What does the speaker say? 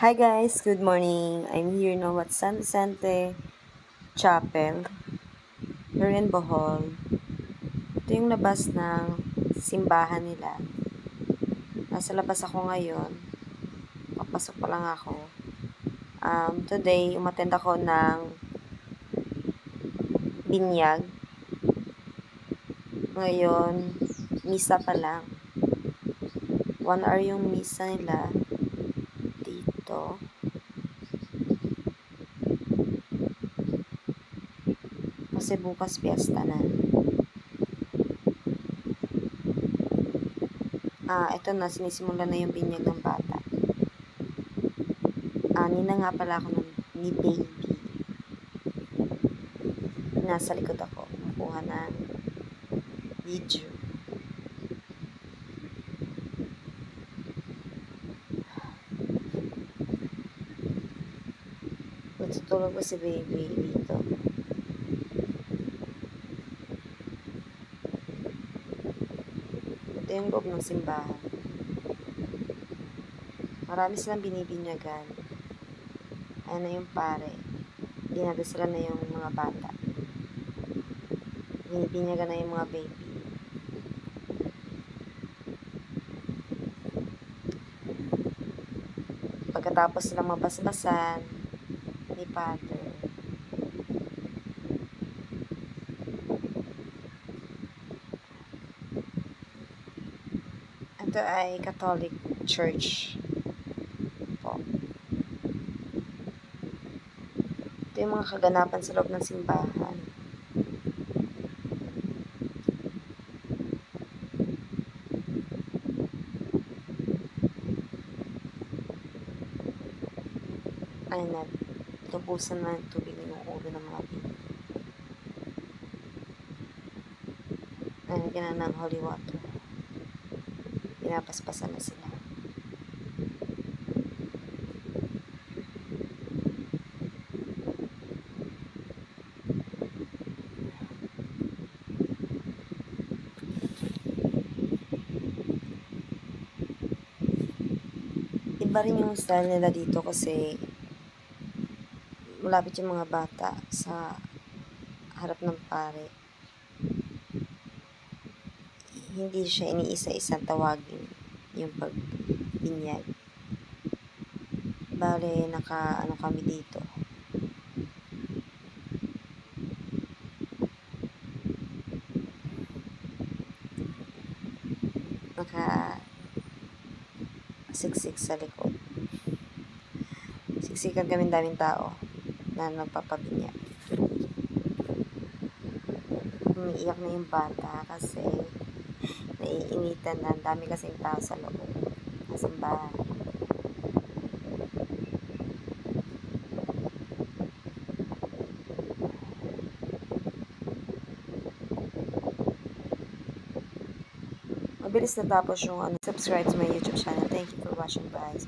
Hi guys, good morning. I'm here now at San Vicente Chapel, here in Bohol. Ito yung labas ng simbahan nila. Nasa labas ako ngayon. Papasok pa lang ako. Today, umattend ako ng binyag. Ngayon, misa pa lang. 1 hour yung misa nila dito. Kasi bukas fiesta na. Ito na, sinisimulan na yung binyag ng bata. Nina nga pala ako ni baby. Nasa likod ako. Kumukuha ng video. Natutulog ko si baby dito. Ito yung loob ng simbahan. Marami silang binibinyagan. Ayan na yung pare. Dinadasalan na yung mga bata. Binibinyagan na yung mga baby. Pagkatapos silang mabasbasan ni Father, ito ay Catholic Church po. Ito yung mga kaganapan sa loob ng simbahan. Ay na, tubusan na ng tubig yung ulo ng mga baby. Nalagyan na ng holy water. Pinapaspasan na sila. Iba rin yung style nila dito kasi malapit yung mga bata sa harap ng pare. Hindi siya iniisa-isang tawagin yung pagbinyag. Bale, naka kami dito. Naka siksik sa likod. Siksikan kami daming tao na nagpapabinyag. Umiiyak na yung bata kasi naiinitan na. Dami kasing tao sa loob ng simbahan. Mabilis natapos yung subscribe to my YouTube channel. Thank you for watching guys.